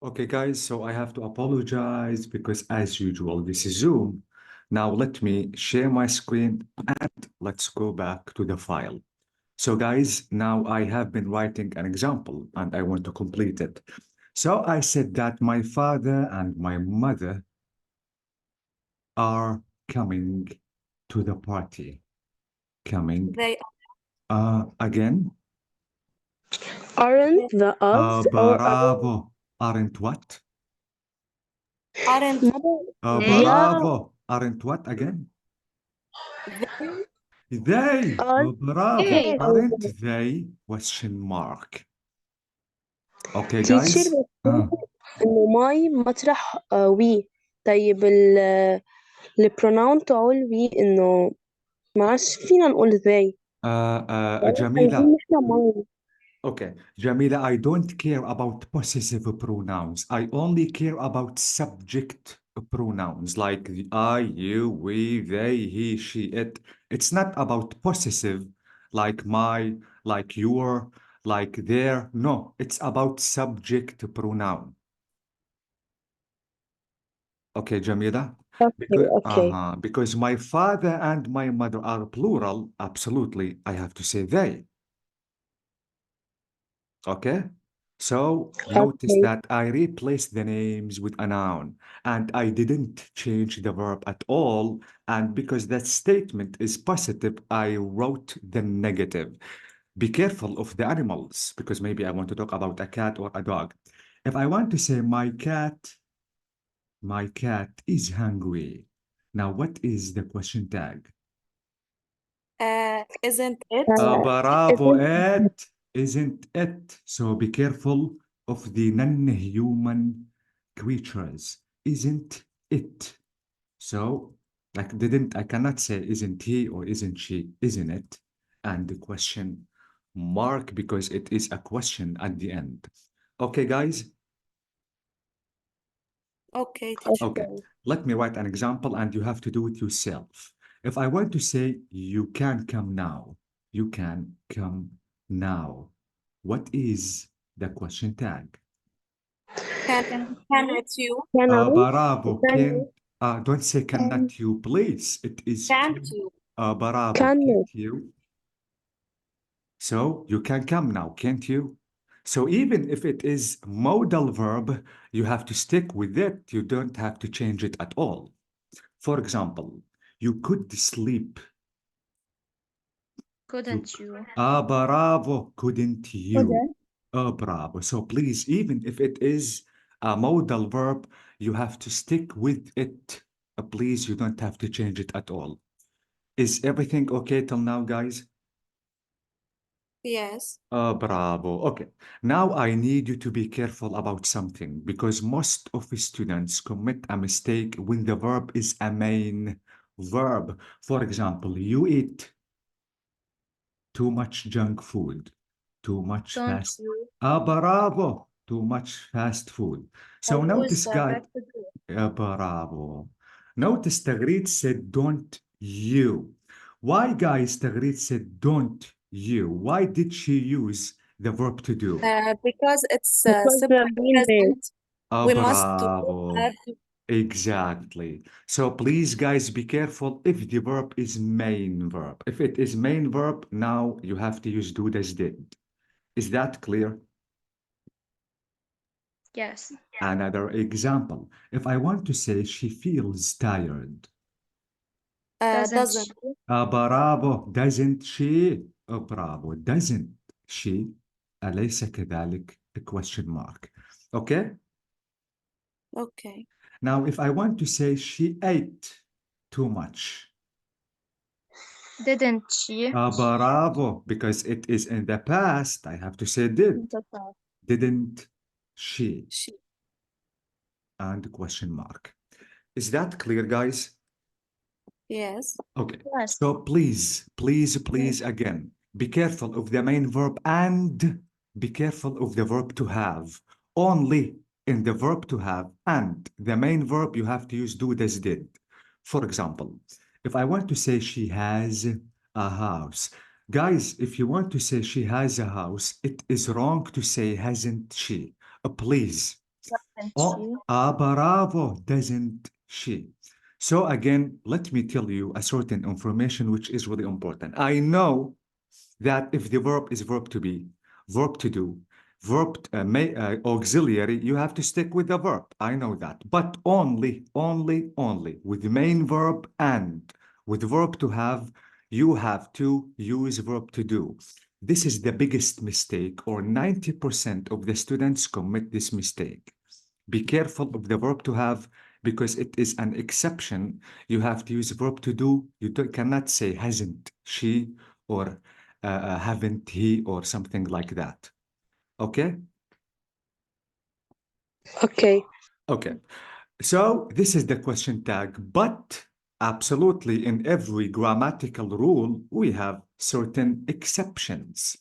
Okay, guys, so I have to apologize because, as usual, this is Zoom. Now, let me share my screen and let's go back to the file. So, guys, now I have been writing an example and I want to complete it. So, I said that my father and my mother are coming to the party. Coming. They Again? Aren't the odds or Bravo. Aren't what? aren't they Bravo. Aren't what again? They, are bravo, they aren't they? Question mark. Okay, teacher guys. بتقول إنه ماي مطرح وي طيب البروناون تعول وي إنه ما عادش فينا نقول they Jamila. عايزين نحن ماي Okay, Jamila, I don't care about possessive pronouns. I only care about subject pronouns like the I, you, we, they, he, she, it. It's not about possessive like my, like your, like their. No, it's about subject pronoun. Okay, Jamila. okay Because my father and my mother are plural, absolutely, I have to say they. Okay? So notice okay that I replaced the names with a noun and I didn't change the verb at all. And because that statement is positive, I wrote the negative. Be careful of the animals because maybe I want to talk about a cat or a dog. If I want to say my cat is hungry. Now, what is the question tag? isn't it? Bravo, isn't it isn't it. So be careful of the non-human creatures. Isn't it? So, like, I cannot say isn't he or isn't she, isn't it? And the question mark because it is a question at the end. Okay, guys? Okay, teacher. Okay, let me write an example and you have to do it yourself. If I want to say, you can come now, you can come now. What is the question tag? Can it you? can I Bravo, can don't say cannot you, please. It is Can't you? Bravo, can can't you? So you can come now, can't you? So even if it is modal verb, you have to stick with it. You don't have to change it at all. For example, you could sleep. Couldn't you? Bravo, couldn't you? Bravo. So please, even if it is a modal verb, you have to stick with it. Please, you don't have to change it at all. Is everything okay till now, guys? Yes. Bravo. Okay. Now I need you to be careful about something because most of the students commit a mistake when the verb is a main verb. For example, you eat too much junk food, too much Don't fast. you? Bravo. Too much fast food. I So use notice, the guys, verb to do. bravo. Notice Tagreed said, don't you. Why, guys, Tagreed said, don't you? Why did she use the verb to do? Because it's because simple the main there present. We must Bravo. have to. Exactly. So please, guys, be careful if the verb is main verb. If it is main verb, now you have to use do as did. Is that clear? Yes. Another example. If I want to say she feels tired. Doesn't Doesn't. she? برافو doesn't she برافو doesn't she أليس كذلك a question mark okay Okay. now if I want to say she ate too much Didn't she? برافو because it is in the past I have to say did didn't she She. and question mark is that clear guys Yes. Okay, Yes. so please again, be careful of the main verb and be careful of the verb to have. Only in the verb to have and the main verb, you have to use do as did. For example, if I want to say she has a house, guys, if you want to say she has a house, it is wrong to say hasn't she. Please. Oh, bravo, doesn't she? So again, let me tell you a certain information which is really important. I know that if the verb is verb to be, verb to do, auxiliary, you have to stick with the verb. I know that. But only with the main verb and with verb to have, you have to use verb to do. This is the biggest mistake, or 90% of the students commit this mistake. Be careful of the verb to have because it is an exception. You have to use verb to do. You cannot say hasn't she or haven't he or something like that. Okay? Okay. Okay. So this is the question tag, but absolutely in every grammatical rule we have certain exceptions.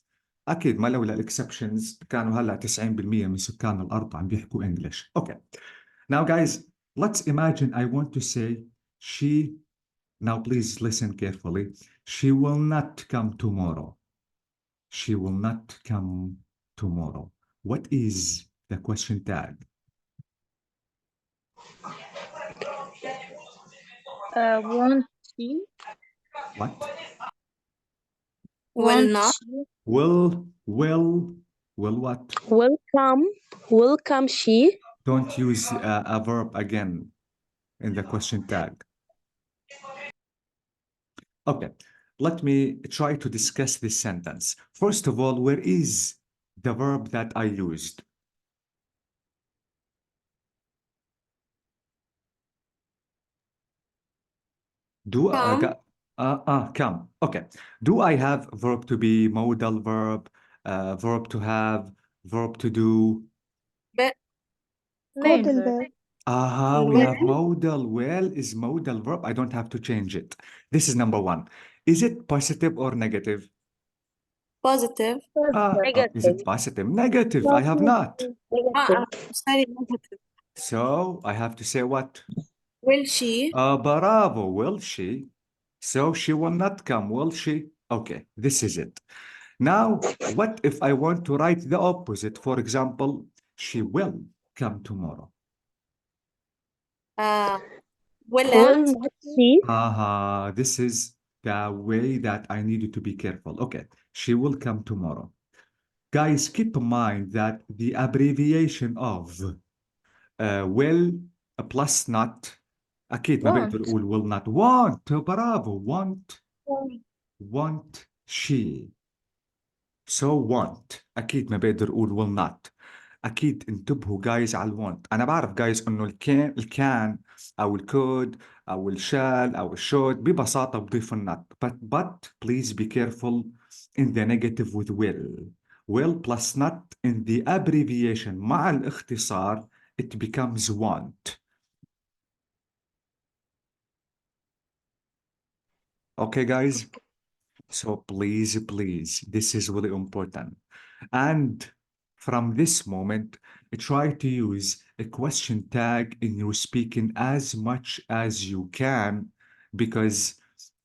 أكيد ما لولا exceptions كانوا هلا 90% من سكان الأرض عم بيحكوا English. Okay. Now, guys, let's imagine I want to say she. Now, please listen carefully. She will not come tomorrow. She will not come tomorrow. What is the question tag? Won't she? What? Will Won't not. she? Will what? Welcome she. Don't use a verb again in the question tag. Okay, let me try to discuss this sentence. First of all, where is the verb that I used? Do Come. come. Okay. Do I have verb to be, modal verb, verb to have, verb to do? But Main Modal verb. verb. We have will. modal. Well is modal verb. I don't have to change it. This is number one. Is it positive or negative? Positive. Is it Negative. positive? Negative. I Not have not. negative. Sorry, negative. So I have to say what? Will she? Bravo. Will she? So she will not come, will she? Okay, this is it. Now, what if I want to write the opposite? For example, she will come tomorrow. Will Will it? not she? This is the way that I needed to be careful. Okay, she will come tomorrow. Guys, keep in mind that the abbreviation of will plus not أكيد ما بقدر Won't. أقول will not. Want, برافو, want she. So want أكيد ما بقدر أقول will not. أكيد انتبهوا جايز على الوانت. أنا بعرف جايز إنه الكان أو الكود أو الشال أو الشود ببساطة بضيف النت. But please be careful in the negative with will. Will plus not in the abbreviation مع الاختصار it becomes want. Okay, guys? So please, this is really important. And from this moment, try to use a question tag in your speaking as much as you can, because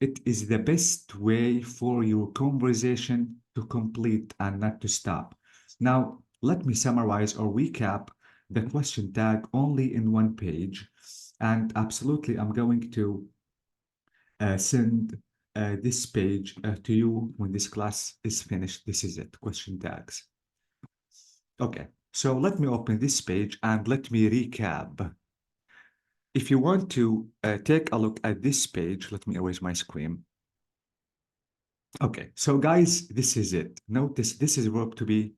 it is the best way for your conversation to complete and not to stop. Now, let me summarize or recap the question tag only in one page. And absolutely, I'm going to send this page to you when this class is finished. This is it, question tags. Okay, so let me open this page and let me recap. If you want to take a look at this page, let me erase my screen. Okay, so guys, this is it. Notice this is verb to be.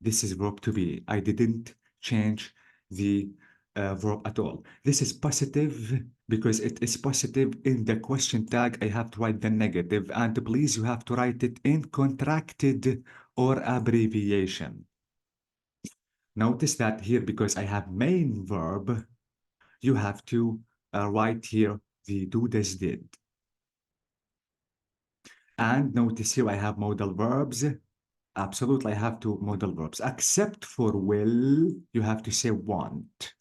This is verb to be. I didn't change the verb at all. This is positive because it is positive in the question tag. I have to write the negative, and please, you have to write it in contracted or abbreviation. Notice that here, because I have main verb, you have to write here the do, does, did. And notice here I have modal verbs. Absolutely, I have two modal verbs, except for will, you have to say want.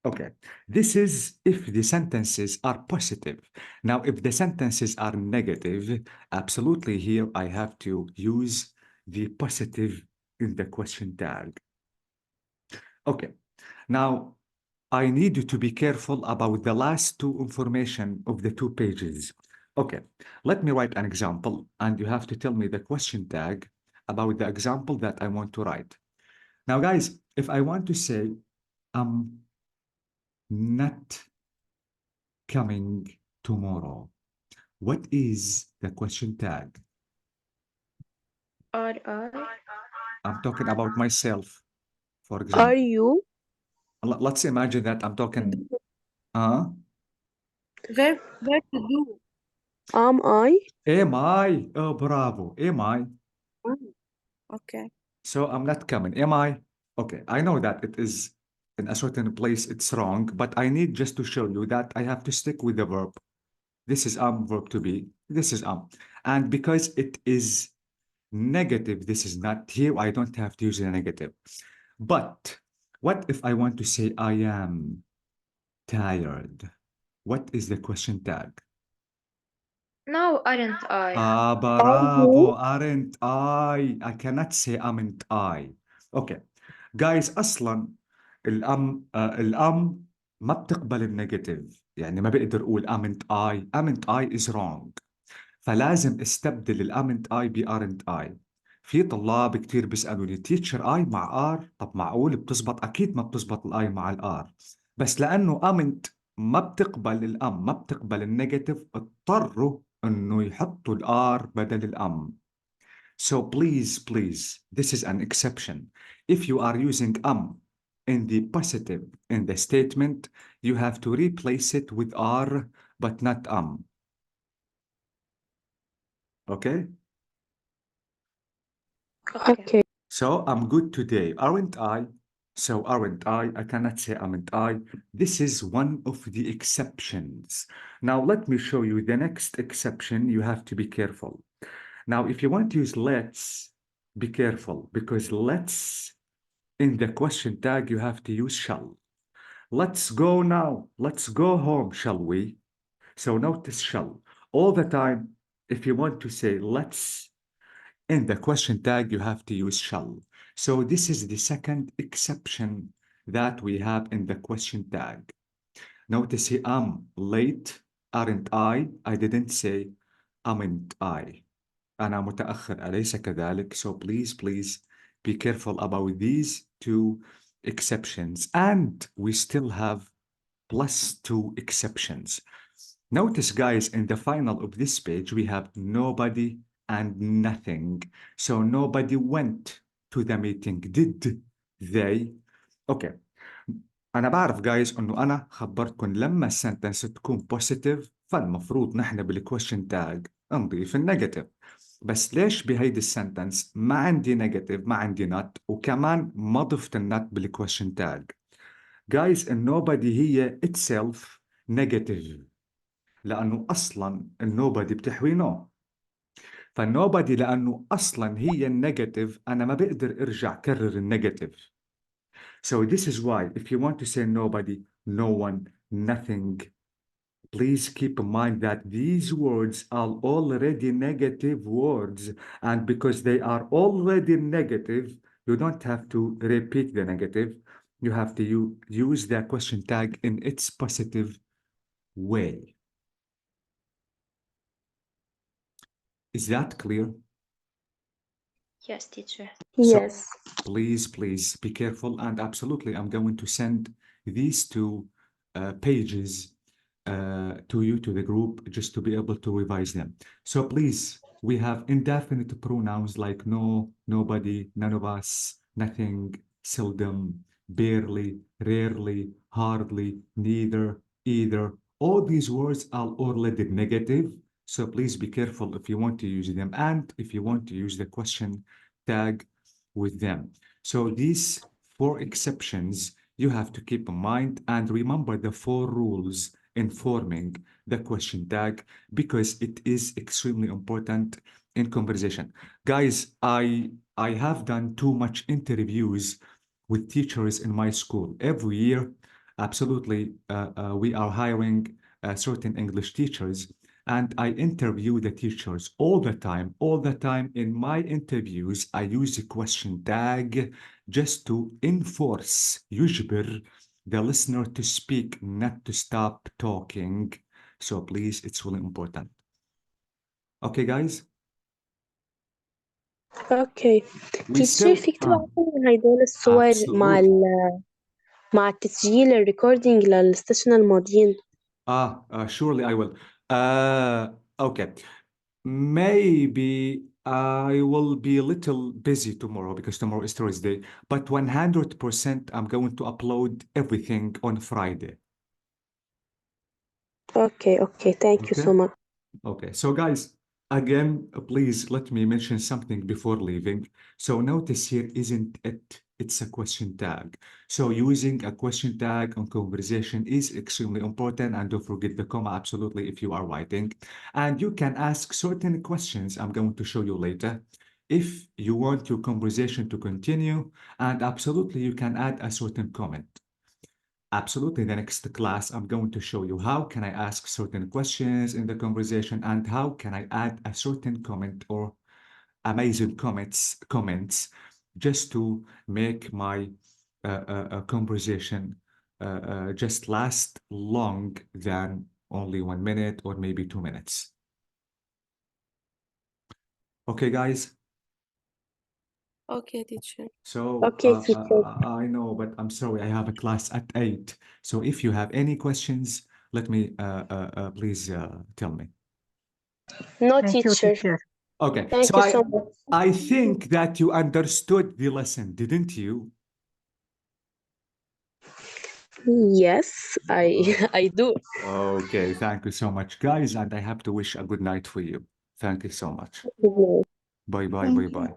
Okay, this is if the sentences are positive. Now, if the sentences are negative, absolutely here I have to use the positive in the question tag. Okay. Now, I need you to be careful about the last two information of the 2 pages. Okay, let me write an example, and you have to tell me the question tag about the example that I want to write. Now, guys, if I want to say, I'm not coming tomorrow, what is the question tag? Are I? I'm talking about myself, for Are example. you? Let's imagine that I'm talking, uh, verb to do. Am I? am I? Oh, bravo. Am I? Mm, okay. So I'm not coming. Am I? Okay, I know that it is in a certain place, it's wrong, but I need just to show you that I have to stick with the verb. This is verb to be. This is And because it is negative, this is not here, I don't have to use a negative. But what if I want to say I am tired? What is the question tag? No, aren't I? Are Bravo, you? aren't I? I cannot say aren't I. Okay. Guys, اصلا الام ما بتقبل النيجاتيف، يعني ما بقدر اقول aren't I is wrong. فلازم استبدل الامنت اي بارنت اي. في طلاب كتير بيسالوني تيتشر اي مع ار، طب معقول بتزبط؟ اكيد ما بتزبط الاي مع الار، بس لانه امنت ما بتقبل ما بتقبل النيجاتيف، اضطروا انه يحطوا الار بدل الام. So please, this is an exception. If you are using in the positive in the statement, you have to replace it with are, but not Okay? Okay. Okay. So I'm good today, aren't I? So aren't I? I cannot say aren't I. This is one of the exceptions. Now let me show you the next exception. You have to be careful. Now, if you want to use let's, be careful because let's in the question tag, you have to use shall. Let's go now. Let's go home, shall we? So notice shall. All the time, if you want to say let's in the question tag, you have to use shall. So this is the second exception that we have in the question tag. Notice here, I'm late, aren't I? I didn't say, aren't I? أنا متأخر أليس كذلك? So please be careful about these two exceptions. And we still have plus 2 exceptions. Notice, guys, in the final of this page, we have nobody and nothing. So nobody went to the meeting. Did they? Okay. أنا بعرف guys إنه أنا خبرتكم لما السنتنس تكون positive فالمفروض نحن بالكويشن تاج نضيف النيجاتيف. بس ليش بهيدي السنتنس ما عندي نيجاتيف ما عندي not وكمان ما ضفت النت بالكويشن تاج؟ Guys, النوبادي هي itself negative لأنه أصلا النوبادي بتحوي نو. فالنوبادي لأنه أصلا هي النيجاتيف أنا ما بقدر أرجع كرر النيجاتيف. So this is why if you want to say nobody, no one, nothing, please keep in mind that these words are already negative words. And because they are already negative, you don't have to repeat the negative. You have to use the question tag in its positive way. Is that clear? Yes, teacher. So Yes. please be careful. And absolutely, I'm going to send these two pages to you, to the group, just to be able to revise them. So please, we have indefinite pronouns like no, nobody, none of us, nothing, seldom, barely, rarely, hardly, neither, either. All these words are already negative. So please be careful if you want to use them and if you want to use the question tag with them. So these 4 exceptions you have to keep in mind and remember the 4 rules in forming the question tag because it is extremely important in conversation. Guys, I have done too much interviews with teachers in my school. Every year, absolutely, we are hiring certain English teachers. and I interview the teachers all the time. All the time in my interviews, I use a question tag just to enforce, يجبر, the listener to speak, not to stop talking. So please, it's really important. Okay, guys? اوكي We تيتشر still في كتاب عندنا هيدول الصور مع absolutely. مع التسجيل الريكوردينج للسيشن الماضيين. Surely I will. Okay. Maybe I will be a little busy tomorrow because tomorrow is Thursday, but 100% I'm going to upload everything on Friday. اوكي thank you so Okay? much. Okay. So guys, again, please let me mention something before leaving. So notice here, isn't it? It's a question tag. So using a question tag on conversation is extremely important. And don't forget the comma, absolutely, if you are writing. And you can ask certain questions I'm going to show you later. If you want your conversation to continue, and absolutely, you can add a certain comment. Absolutely. The next class, I'm going to show you how can I ask certain questions in the conversation and how can I add a certain comment or amazing comments just to make my conversation just last long than only 1 minute or maybe 2 minutes. Okay, guys? Okay, teacher. So Okay, teacher. I know, but I'm sorry, I have a class at 8. So if you have any questions, let me please tell me. No, Thank you, teacher. teacher. Okay, Thank so you so much. I think that you understood the lesson, didn't you? Yes, I do. Okay, thank you so much, guys, and I have to wish a good night for you. Thank you so much. Good night. Bye bye, Thank bye you. bye.